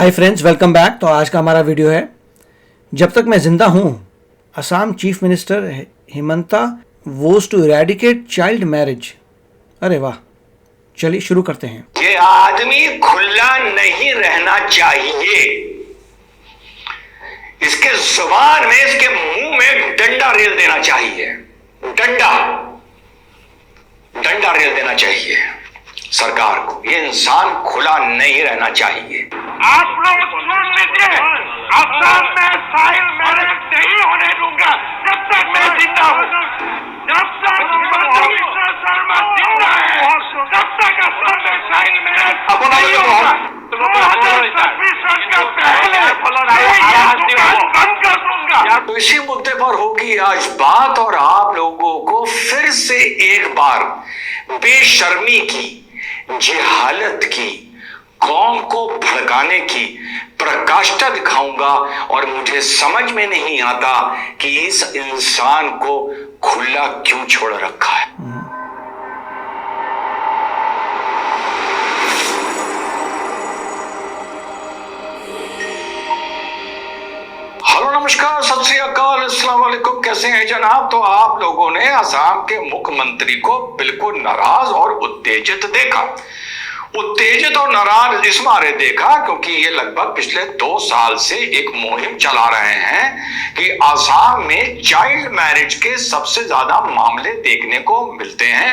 Hi friends, welcome back. तो आज का हमारा वीडियो है जब तक मैं जिंदा हूँ Assam chief minister Himanta was to eradicate child marriage. अरे वाह, चलिए शुरू करते हैं। ये आदमी खुला नहीं रहना चाहिए। इसके जुबान में, इसके मुंह में डंडा रेल देना चाहिए। डंडा रेल देना चाहिए सरकार को। ये इंसान खुला नहीं रहना चाहिए। आप लोग सुन लीजिए, असम में चाइल्ड मैरिज नहीं होने दूंगा जब तक मैं जिंदा हूँ। जब तक हिमंता शर्मा जिंदा है तब तक असम में चाइल्ड मैरिज नहीं होगा। 2026 का पहले बंद कर दूंगा। तो इसी मुद्दे पर होगी आज बात, और आप लोगों को फिर से एक बार बेशर्मी की, जिहालत की, कौम को भड़काने की प्रकाष्ठा दिखाऊंगा। और मुझे समझ में नहीं आता कि इस इंसान को खुला क्यों छोड़ रखा है। हेलो, नमस्कार, सत श्री अकाल, अस्सलाम वालेकुम। कैसे हैं जनाब? तो आप लोगों ने असम के मुख्यमंत्री को बिल्कुल नाराज और उत्तेजित देखा। उत्तेजित और नाराज इस मारे देखा क्योंकि ये लगभग पिछले 2 साल से एक मुहिम चला रहे हैं कि असम में चाइल्ड मैरिज के सबसे ज्यादा मामले देखने को मिलते हैं।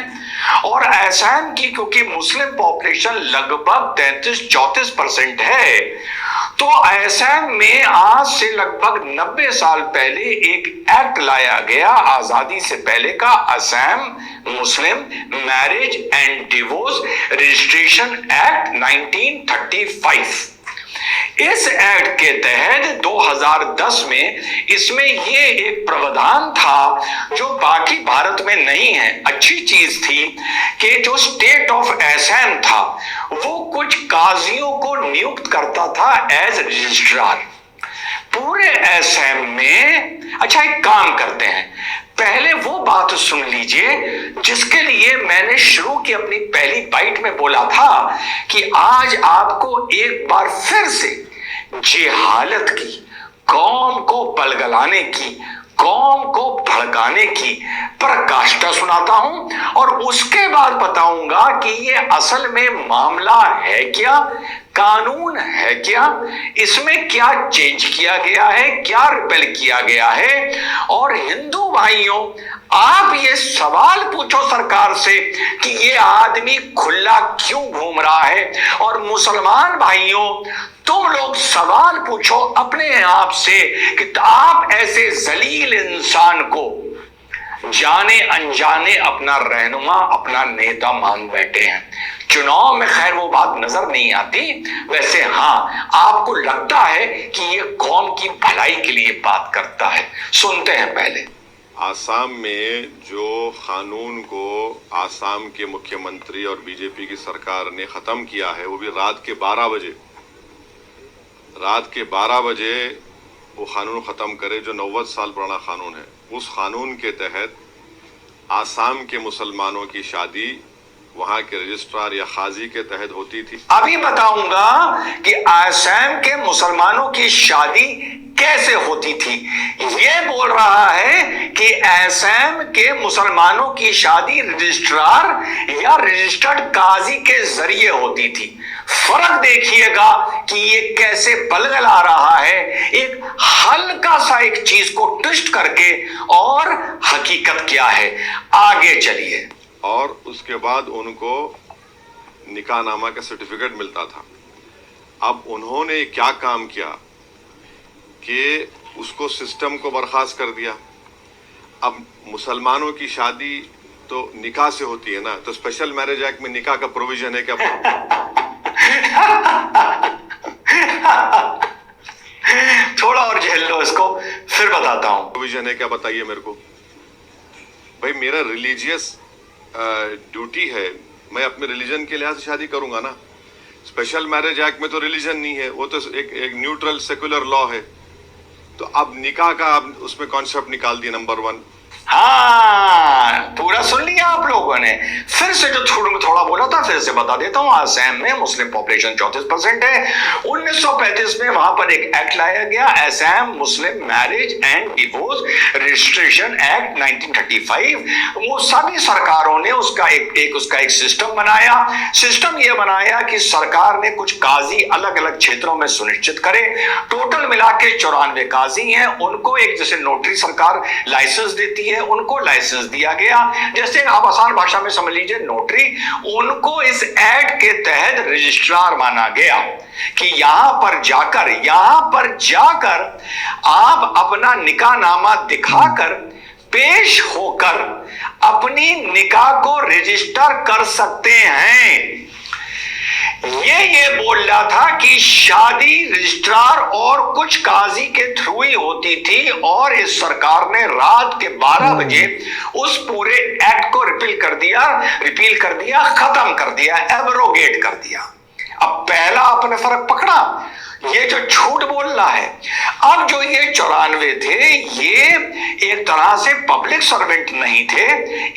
और असम की क्योंकि मुस्लिम पॉपुलेशन लगभग 33-34% है, तो असम में आज से लगभग 90 साल पहले एक एक्ट लाया गया, आजादी से पहले का असम मुस्लिम marriage and divorce registration act 1935। इस एक्ट के तहत 2010 में इसमें ये एक प्रावधान था जो बाकी भारत में नहीं है। अच्छी चीज थी कि जो स्टेट ऑफ असम था वो कुछ काजियों को नियुक्त करता था एज रजिस्ट्रार पूरे असम में। अच्छा, एक काम करते हैं, पहले वो बात सुन लीजिए जिसके लिए मैंने शुरू की अपनी पहली बाइट में बोला था कि आज आपको एक बार फिर से जिहालत की, कौम को बलगलाने की, कौम को भड़काने की प्रकाष्ठा सुनाता हूं। और उसके बाद बताऊंगा कि ये असल में मामला है क्या, कानून है क्या, इसमें क्या चेंज किया गया है, क्या रिपेल किया गया है। और हिंदू भाइयों, आप ये सवाल पूछो सरकार से कि ये आदमी खुला क्यों घूम रहा है। और मुसलमान भाइयों, तुम लोग सवाल पूछो अपने आप से कि आप ऐसे जलील इंसान को जाने अनजाने अपना रहनुमा, अपना नेता मान बैठे हैं। चुनाव में खैर वो बात नजर नहीं आती, वैसे हाँ आपको लगता है कि ये कौम की भलाई के लिए बात करता है। सुनते हैं पहले। आसाम में जो कानून को आसाम के मुख्यमंत्री और बीजेपी की सरकार ने ख़त्म किया है, वो भी रात के 12 बजे वो कानून ख़त्म करे जो 90 साल पुराना कानून है। उस कानून के तहत आसाम के मुसलमानों की शादी वहाँ के रजिस्ट्रार या काजी के तहत होती थी। अभी बताऊंगा कि आसाम के मुसलमानों की शादी कैसे होती थी। ये बोल रहा है कि आसाम के मुसलमानों की शादी रजिस्ट्रार या रजिस्टर्ड काजी के जरिए होती थी। फर्क देखिएगा कि ये कैसे बलगला रहा है, एक हल्का सा एक चीज को ट्विस्ट करके, और हकीकत क्या है। आगे चलिए। और उसके बाद उनको निकाहनामा का सर्टिफिकेट मिलता था। अब उन्होंने क्या काम किया कि उसको सिस्टम को बर्खास्त कर दिया। अब मुसलमानों की शादी तो निकाह से होती है ना, तो स्पेशल मैरिज एक्ट में निकाह का प्रोविजन है क्या? थोड़ा और झेल लो इसको, फिर बताता हूं। प्रोविजन है क्या, बताइए मेरे को। भाई, मेरा रिलीजियस ड्यूटी है, मैं अपने रिलीजन के लिहाज से शादी करूंगा ना। स्पेशल मैरिज एक्ट में तो रिलीजन नहीं है, वो तो एक न्यूट्रल सेकुलर लॉ है। तो अब निकाह का अब उसमें कॉन्सेप्ट निकाल दिया, नंबर 1। हाँ, पूरा सुन लिया आप लोगों ने। फिर से जो थोड़ा बोला था फिर से बता देता हूं। असम में मुस्लिम पॉपुलेशन 34% है। 1935 में वहां पर एक एक्ट लाया गया, असम मुस्लिम marriage and divorce registration act 1935। वो सभी सरकारों ने उसका एक सिस्टम बनाया। सिस्टम ये बनाया कि सरकार ने कुछ काजी अलग अलग क्षेत्रों में सुनिश्चित करे। टोटल मिला के 94 काजी हैं। उनको एक जैसे नोटरी सरकार लाइसेंस देती है, उनको लाइसेंस दिया गया। जैसे आप आसान भाषा में समझ लीजिए नोटरी, उनको इस एक्ट के तहत रजिस्ट्रार माना गया कि यहां पर जाकर आप अपना निकाहनामा दिखाकर पेश होकर अपनी निकाह को रजिस्टर कर सकते हैं। ये बोल रहा था कि शादी रजिस्ट्रार और कुछ काजी के थ्रू ही होती थी, और इस सरकार ने रात के 12 बजे उस पूरे एक्ट को रिपील कर दिया, खत्म कर दिया, एब्रोगेट कर दिया। अब पहला आपने फर्क पकड़ा, ये जो झूठ बोल रहा है। अब जो ये 94 थे, ये एक तरह से पब्लिक सर्वेंट नहीं थे,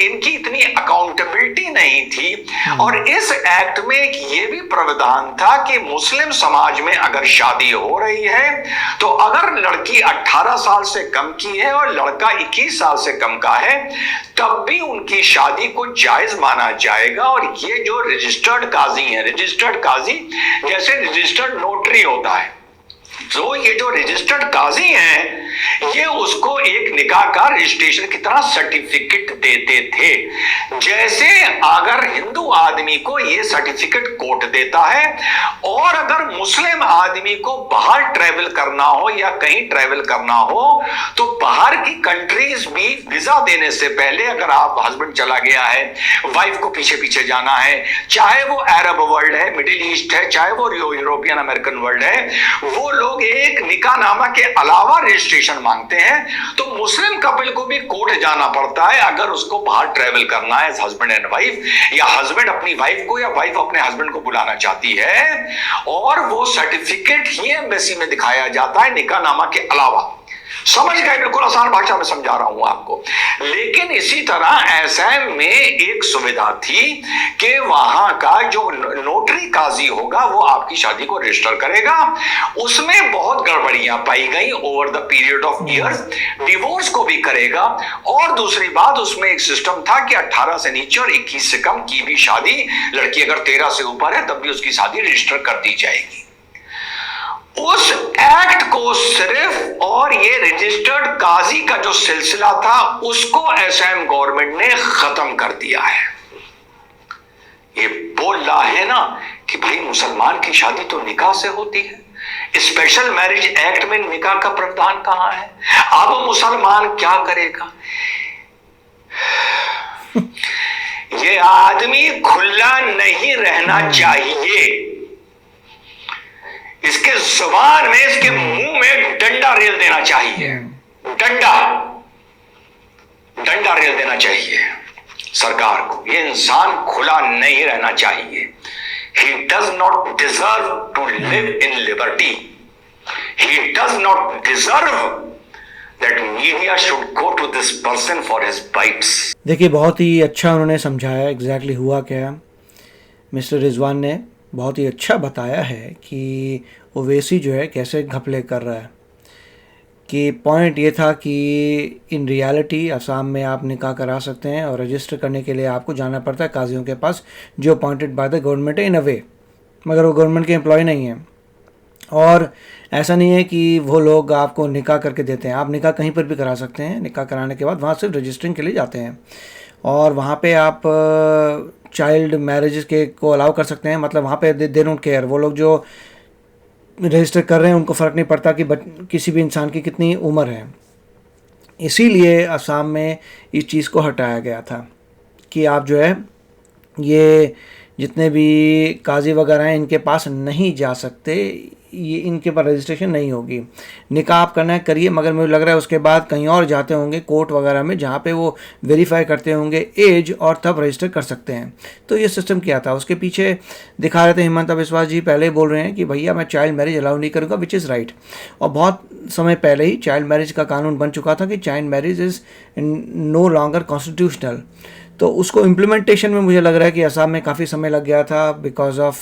इनकी इतनी अकाउंटेबिलिटी नहीं थी। और इस एक्ट में एक ये भी प्रावधान था कि मुस्लिम समाज में अगर शादी हो रही है तो अगर लड़की 18 साल से कम की है और लड़का 21 साल से कम का है, तब भी उनकी शादी को जायज माना जाएगा। और ये जो रजिस्टर्ड काजी है, रजिस्टर्ड काजी जैसे रजिस्टर्ड नोटरी होता है, तो ये जो रजिस्टर्ड काजी हैं, ये उसको एक निकाह का रजिस्ट्रेशन की तरह सर्टिफिकेट देते थे। जैसे अगर हिंदू आदमी को ये सर्टिफिकेट कोर्ट देता है, और अगर मुस्लिम आदमी को बाहर ट्रैवल करना हो या कहीं ट्रैवल करना हो तो बाहर की कंट्रीज भी वीजा देने से पहले, अगर आप हस्बैंड चला गया है, वाइफ को पीछे पीछे जाना है, चाहे वो अरब वर्ल्ड है, मिडिल ईस्ट है, चाहे वो यूरोपियन अमेरिकन वर्ल्ड है, वो लोग एक निकाहनामा के अलावा रजिस्ट्रेशन मांगते हैं। तो मुस्लिम कपल को भी कोर्ट जाना पड़ता है अगर उसको बाहर ट्रैवल करना है, हस्बैंड एंड वाइफ, या हस्बैंड अपनी वाइफ को या वाइफ अपने हस्बैंड को बुलाना चाहती है, और वो सर्टिफिकेट ही एम्बेसी में दिखाया जाता है निकाहनामा के अलावा। समझ गए? बिल्कुल आसान भाषा में समझा रहा हूं आपको। लेकिन इसी तरह असम में एक सुविधा थी कि वहां का जो नोटरी काजी होगा वो आपकी शादी को रजिस्टर करेगा। उसमें बहुत गड़बड़ियां पाई गई over the period of years, divorce को भी करेगा। और दूसरी बात, उसमें एक सिस्टम था कि 18 से नीचे और 21 से कम की भी शादी, लड़की अगर 13 से ऊपर है तब भी उसकी शादी रजिस्टर कर दी जाएगी। उस एक्ट को सिर्फ, और ये रजिस्टर्ड काजी का जो सिलसिला था उसको असम गवर्नमेंट ने खत्म कर दिया है। ये बोल रहा है ना कि भाई मुसलमान की शादी तो निकाह से होती है, स्पेशल मैरिज एक्ट में निकाह का प्रावधान कहां है? अब मुसलमान क्या करेगा? ये आदमी खुला नहीं रहना चाहिए। इसके जुबान में, इसके मुंह में डंडा रेल देना चाहिए, डंडा रेल देना चाहिए सरकार को। ये इंसान खुला नहीं रहना चाहिए। He does not deserve to live in liberty. He does not deserve that media should go to this person for his bites. देखिए, बहुत ही अच्छा उन्होंने समझाया एग्जैक्टली हुआ क्या। मिस्टर रिजवान ने बहुत ही अच्छा बताया है कि ओवैसी जो है कैसे घपले कर रहा है। कि पॉइंट ये था कि इन रियलिटी असम में आप निकाह करा सकते हैं, और रजिस्टर करने के लिए आपको जाना पड़ता है काजियों के पास, जो अपॉइंटेड बाय द गवर्नमेंट है इन अ वे, मगर वो गवर्नमेंट के एम्प्लॉय नहीं है। और ऐसा नहीं है कि वो लोग आपको निकाह करके देते हैं। आप निकाह कहीं पर भी करा सकते हैं। निकाह कराने के बाद वहाँ सिर्फ रजिस्टरिंग के लिए जाते हैं, और वहाँ पे आप चाइल्ड मैरिज के को अलाउ कर सकते हैं। मतलब वहाँ पे दे डोंट केयर, वो लोग जो रजिस्टर कर रहे हैं उनको फ़र्क नहीं पड़ता कि किसी भी इंसान की कितनी उम्र है। इसीलिए असम में इस चीज़ को हटाया गया था कि आप जो है ये जितने भी काजी वगैरह हैं इनके पास नहीं जा सकते, ये इनके पास रजिस्ट्रेशन नहीं होगी। निकाह आप करना है करिए, मगर मुझे लग रहा है उसके बाद कहीं और जाते होंगे कोर्ट वगैरह में, जहाँ पे वो वेरीफाई करते होंगे एज और तब रजिस्टर कर सकते हैं। तो ये सिस्टम क्या था, उसके पीछे दिखा रहे थे हिमंता बिस्वा जी पहले ही बोल रहे हैं कि भैया मैं चाइल्ड मैरिज अलाउ नहीं करूँगा, विच इज़ राइट। और बहुत समय पहले ही चाइल्ड मैरिज का कानून बन चुका था कि child marriage is no longer constitutional. तो उसको इम्प्लीमेंटेशन में मुझे लग रहा है कि असम में काफ़ी समय लग गया था, बिकॉज ऑफ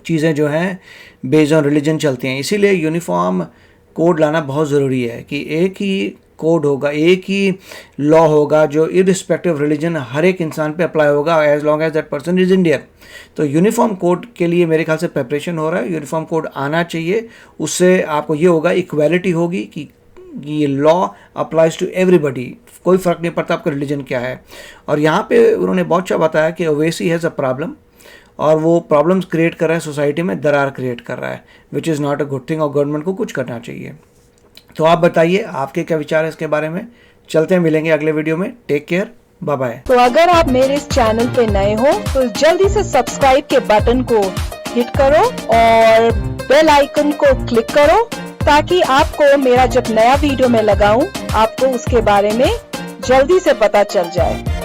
चीज़ें जो हैं बेस्ड ऑन रिलीजन चलती हैं। इसीलिए यूनिफॉर्म कोड लाना बहुत ज़रूरी है कि एक ही कोड होगा, एक ही लॉ होगा जो इररिस्पेक्टिव रिलीजन हर एक इंसान पे अप्लाई होगा, as long as that person is Indian. तो यूनिफॉर्म कोड के लिए मेरे ख्याल से प्रिपरेशन हो रहा है, यूनिफॉर्म कोड आना चाहिए। उससे आपको ये होगा, इक्वालिटी होगी कि ये लॉ अप्लाइज टू एवरीबडी, कोई फ़र्क नहीं पड़ता आपका रिलीजन क्या है। और यहाँ पे उन्होंने बहुत अच्छा बताया कि ओवैसी हैज़ अ प्रॉब्लम, और वो प्रॉब्लम्स क्रिएट कर रहा है, सोसाइटी में दरार क्रिएट कर रहा है, which is not a good thing, और गवर्नमेंट को कुछ करना चाहिए। तो आप बताइए आपके क्या विचार है इसके बारे में। चलते हैं, मिलेंगे अगले वीडियो में। Take care, bye bye. तो अगर आप मेरे इस चैनल पे नए हो तो जल्दी से सब्सक्राइब के बटन को हिट करो और बेल आइकन को क्लिक करो, ताकि आपको मेरा जब नया वीडियो मैं लगाऊं आपको उसके बारे में जल्दी से पता चल जाए।